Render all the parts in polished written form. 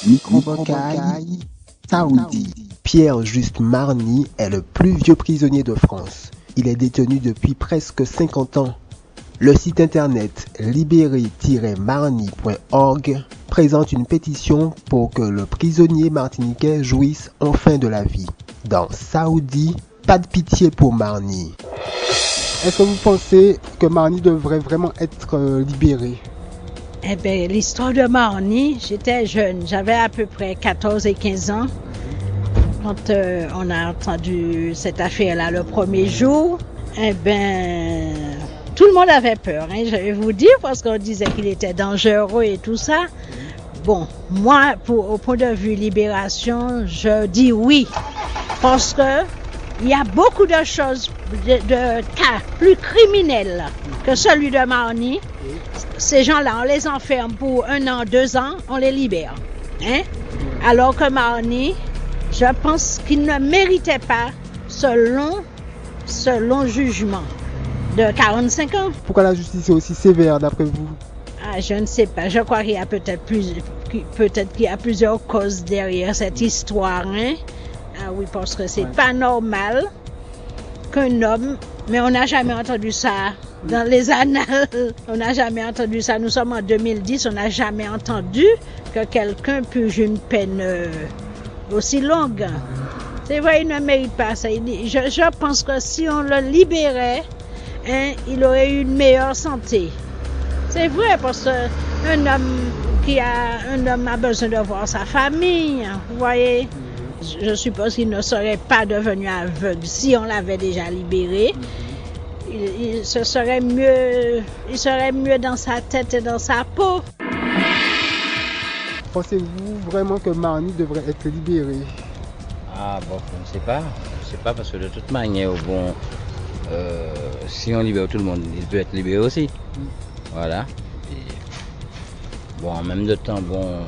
Microbocaille, Saoudi. Pierre-Juste Marny est le plus vieux prisonnier de France. Il est détenu depuis presque 50 ans. Le site internet libéré-marny.org présente une pétition pour que le prisonnier martiniquais jouisse enfin de la vie. Dans Saoudi, pas de pitié pour Marny. Est-ce que vous pensez que Marny devrait vraiment être libéré? Eh bien, l'histoire de Marny, j'étais jeune, j'avais à peu près 14 et 15 ans. Quand on a entendu cette affaire-là le premier jour, eh bien, tout le monde avait peur, hein, je vais vous dire, parce qu'on disait qu'il était dangereux et tout ça. Bon, moi, au point de vue libération, je dis oui, parce que il y a beaucoup de choses, de cas plus criminels que celui de Marny. Ces gens-là, on les enferme pour 1 an, 2 ans, on les libère. Hein? Alors que Marny, je pense qu'il ne méritait pas ce long jugement de 45 ans. Pourquoi la justice est aussi sévère d'après vous? Ah, je ne sais pas. Je crois qu'il y a peut-être qu'il y a plusieurs causes derrière cette histoire. Hein? Ah oui, parce que c'est pas normal qu'un homme, mais on n'a jamais entendu ça dans les annales. On n'a jamais entendu ça. Nous sommes en 2010, on n'a jamais entendu que quelqu'un purge une peine aussi longue. C'est vrai, il ne mérite pas ça. Je pense que si on le libérait, hein, il aurait eu une meilleure santé. C'est vrai, parce qu'un homme a besoin de voir sa famille, vous voyez. Je suppose qu'il ne serait pas devenu aveugle si on l'avait déjà libéré. Il serait mieux dans sa tête et dans sa peau. Pensez-vous vraiment que Marny devrait être libéré? Ah bon, je ne sais pas. Je ne sais pas parce que de toute manière, bon, si on libère tout le monde, il peut être libéré aussi. Voilà. Et, bon, en même temps, bon,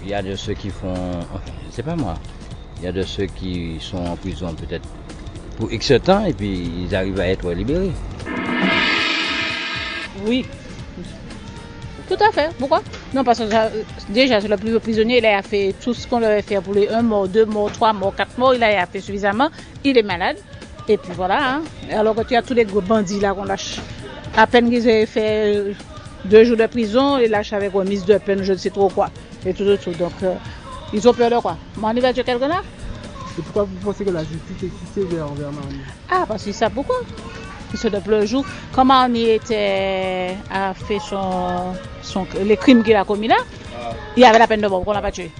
il y a de ceux qui font, enfin, je ne sais pas moi. Il y a de ceux qui sont en prison peut-être pour X temps et puis ils arrivent à être libérés. Oui, tout à fait. Pourquoi? Non, parce que déjà, le plus prisonnier, il a fait tout ce qu'on devait faire pour les 1 mois, 2 mois, 3 mois, 4 mois. Il a fait suffisamment. Il est malade. Et puis voilà. Hein. Alors que tu as tous les gros bandits là qu'on lâche. À peine qu'ils aient fait 2 jours de prison, ils lâchent avec remise de peine, je ne sais trop quoi. Et tout. Donc, ils ont peur de quoi? Marny va tuer quelqu'un là? Et pourquoi vous pensez que la justice est si sévère envers Marny? Ah, parce que ça, pourquoi? Parce que depuis le jour, quand Marny a fait les crimes qu'il a commis là, il y avait la peine de mort qu'on l'a pas tué.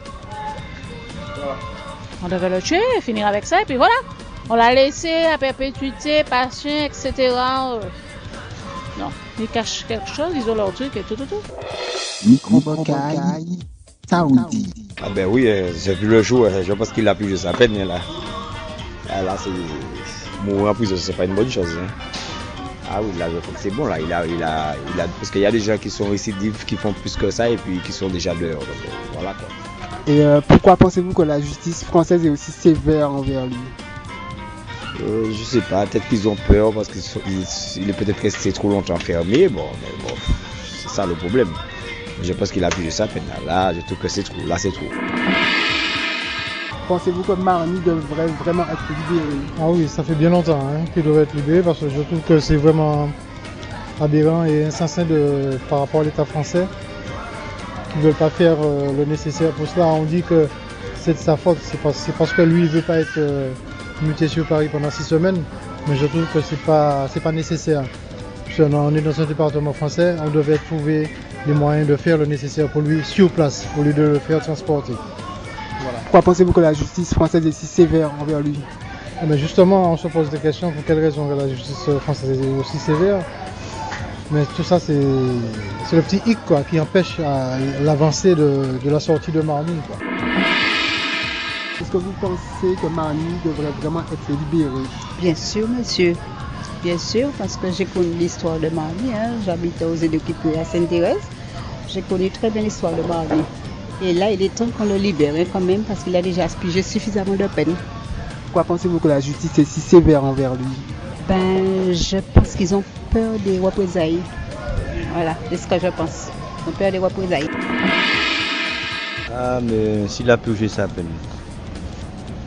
On devait le tuer, finir avec ça, et puis voilà. On l'a laissé à perpétuité, patient, etc. Non, ils cachent quelque chose, ils ont leur truc et tout. Microbocaille, Saoudi. Ah ben oui, j'ai vu le jour, je pense qu'il a plus sa peine là. Là, c'est mourir en prison, c'est pas une bonne chose. Hein. Ah oui, là, je crois que c'est bon là. Parce qu'il y a des gens qui sont récidives, qui font plus que ça et puis qui sont déjà dehors. Donc, voilà quoi. Et pourquoi pensez-vous que la justice française est aussi sévère envers lui? Je sais pas, peut-être qu'ils ont peur parce qu'il est peut-être resté trop longtemps enfermé. Bon, c'est ça le problème. Je pense qu'il a plus de sa peine. Là, je trouve que c'est trop. Là, c'est trop. Pensez-vous que Marny devrait vraiment être libéré? Ah oui, ça fait bien longtemps qu'il devrait être libéré parce que je trouve que c'est vraiment aberrant et insensé par rapport à l'État français qui ne veulent pas faire le nécessaire pour cela. On dit que c'est de sa faute, c'est parce que lui il ne veut pas être muté sur Paris pendant 6 semaines, mais je trouve que c'est pas nécessaire. On est dans un département français, on devait trouver les moyens de faire le nécessaire pour lui sur place, au lieu de le faire transporter. Voilà. Pourquoi pensez-vous que la justice française est si sévère envers lui? Mais justement, on se pose des questions pour quelle raison la justice française est aussi sévère. Mais tout ça, c'est le petit hic quoi, qui empêche l'avancée de la sortie de Marny. Quoi. Est-ce que vous pensez que Marny devrait vraiment être libéré? Bien sûr, monsieur. Bien sûr, parce que j'ai connu l'histoire de Marny. J'habite aux Îles-de-Kipoué à Sainte-Thérèse. J'ai connu très bien l'histoire de Marny. Et là, il est temps qu'on le libère quand même parce qu'il a déjà aspiré suffisamment de peine. Pourquoi pensez-vous que la justice est si sévère envers lui? Je pense qu'ils ont peur des représailles. Voilà, c'est ce que je pense. Ils ont peur des représailles. Ah, mais s'il a purgé sa peine,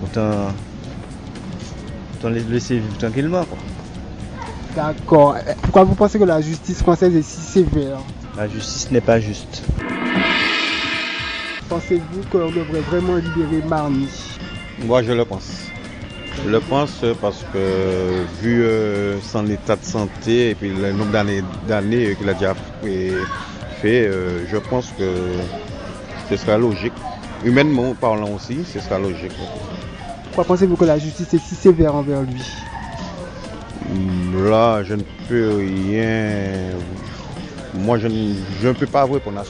autant le laisser vivre tranquillement, quoi. D'accord. Pourquoi vous pensez que la justice française est si sévère? La justice n'est pas juste. Pensez-vous qu'on devrait vraiment libérer Marny? Moi, je le pense. Je le pense parce que, vu son état de santé et puis le nombre d'années qu'il a déjà fait, je pense que ce sera logique. Humainement parlant aussi, ce sera logique. Pourquoi pensez-vous que la justice est si sévère envers lui? Là, je ne peux rien. Moi, je ne peux pas répondre à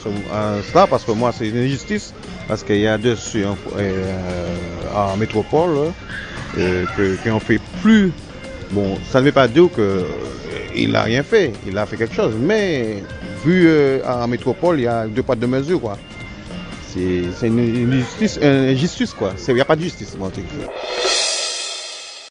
ça parce que moi, c'est une injustice. Parce qu'il y a dessus en métropole qui ont fait plus. Bon, ça ne veut pas dire qu'il n'a rien fait. Il a fait quelque chose. Mais vu en métropole, il y a deux poids deux mesures, quoi. C'est une injustice, quoi. Il n'y a pas de justice. Moi,